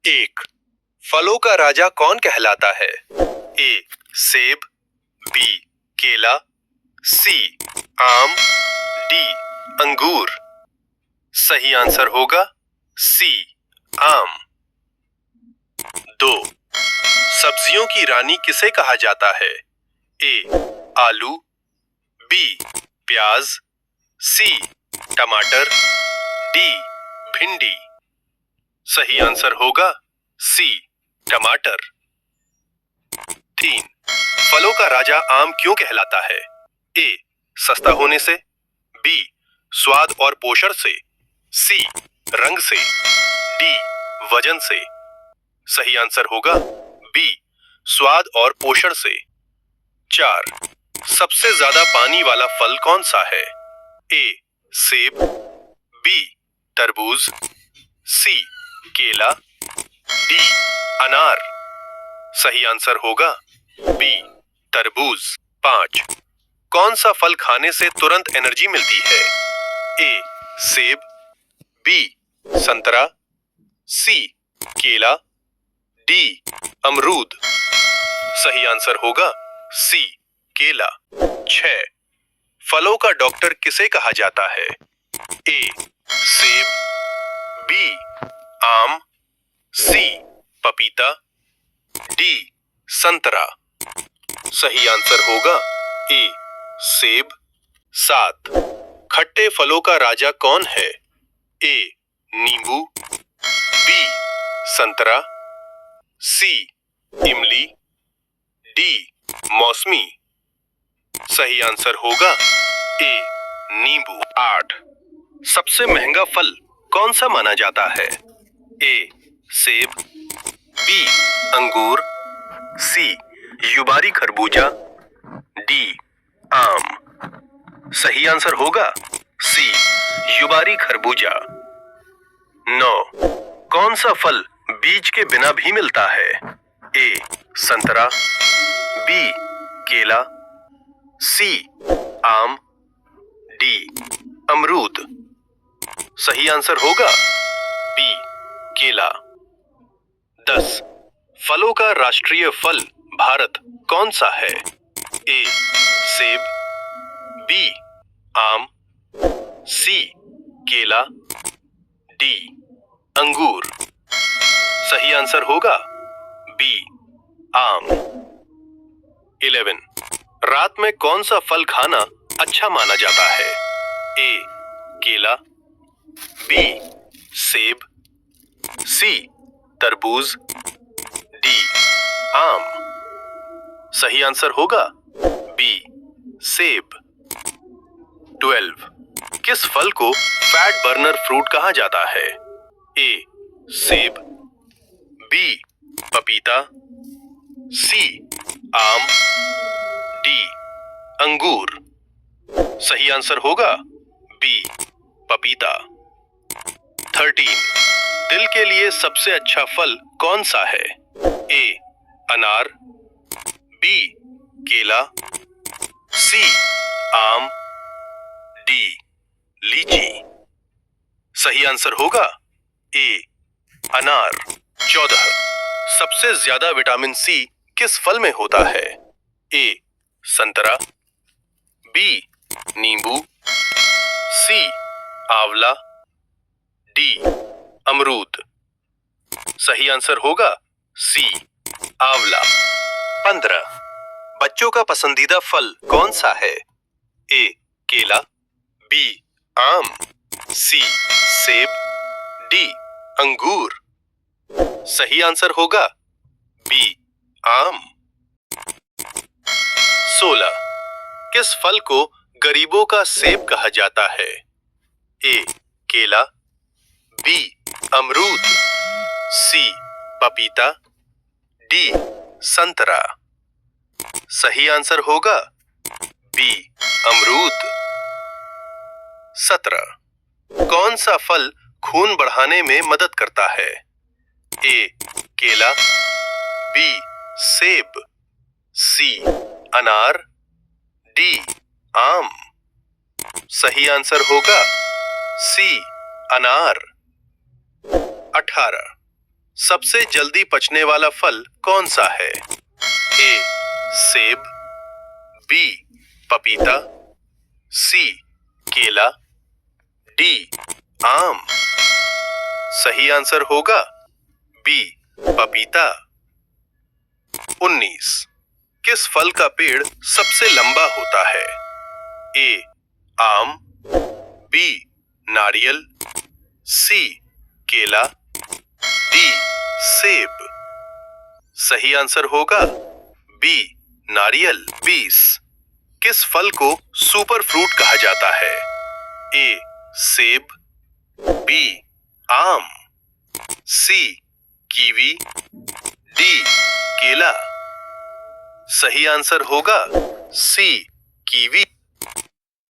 एक, फलों का राजा कौन कहलाता है? ए सेब, बी केला, सी आम, डी अंगूर। सही आंसर होगा सी आम। दो, सब्जियों की रानी किसे कहा जाता है? ए आलू, बी प्याज, सी टमाटर, डी भिंडी। सही आंसर होगा सी टमाटर। तीन, फलों का राजा आम क्यों कहलाता है? ए सस्ता होने से, बी स्वाद और पोषण से, सी रंग से, डी वजन से। सही आंसर होगा बी स्वाद और पोषण से। चार, सबसे ज्यादा पानी वाला फल कौन सा है? ए सेब, बी तरबूज, सी केला, डी अनार। सही आंसर होगा बी तरबूज। पांच, कौन सा फल खाने से तुरंत एनर्जी मिलती है? ए सेब, बी संतरा, सी केला, डी अमरूद। सही आंसर होगा सी केला। 6, फलों का डॉक्टर किसे कहा जाता है? ए सेब, बी आम, सी पपीता, डी संतरा। सही आंसर होगा ए सेब। 7, खट्टे फलों का राजा कौन है? ए नींबू, बी संतरा, सी इमली, डी मौसमी। सही आंसर होगा ए नींबू। 8, सबसे महंगा फल कौन सा माना जाता है? ए सेब, बी अंगूर, सी युबारी खरबूजा, डी आम। सही आंसर होगा सी युबारी खरबूजा। 9, कौन सा फल बीज के बिना भी मिलता है? ए संतरा, बी केला, सी आम, डी अमरूद। सही आंसर होगा बी केला। 10, फलों का राष्ट्रीय फल भारत कौन सा है? ए सेब, बी आम, सी केला, डी अंगूर। सही आंसर होगा बी आम। 11, रात में कौन सा फल खाना अच्छा माना जाता है? ए केला, बी सेब, सी तरबूज, डी आम। सही आंसर होगा बी सेब। 12, किस फल को फैट बर्नर फ्रूट कहा जाता है? ए सेब, बी पपीता, सी आम, डी अंगूर। सही आंसर होगा बी पपीता। 13, दिल के लिए सबसे अच्छा फल कौन सा है? ए अनार, बी केला, सी आम, डी लीची। सही आंसर होगा ए अनार। 14, सबसे ज्यादा विटामिन सी किस फल में होता है? ए संतरा, बी नींबू, सी आंवला, डी अमरूद। सही आंसर होगा सी आंवला। 15, बच्चों का पसंदीदा फल कौन सा है? ए केला, बी आम, सी सेब, डी अंगूर। सही आंसर होगा बी आम। 16, किस फल को गरीबों का सेब कहा जाता है? ए केला, बी अमरूद, सी पपीता, डी संतरा। सही आंसर होगा बी अमरूद। 17, कौन सा फल खून बढ़ाने में मदद करता है? ए केला, बी सेब, सी अनार, डी आम। सही आंसर होगा सी अनार। 18, सबसे जल्दी पचने वाला फल कौन सा है? ए सेब, बी पपीता, सी केला, डी आम। सही आंसर होगा बी पपीता। 19 किस फल का पेड़ सबसे लंबा होता है? ए आम, बी नारियल, सी केला, डी सेब। सही आंसर होगा बी नारियल। 20 किस फल को सुपर फ्रूट कहा जाता है? ए सेब, बी आम, सी कीवी, डी केला। सही आंसर होगा सी कीवी।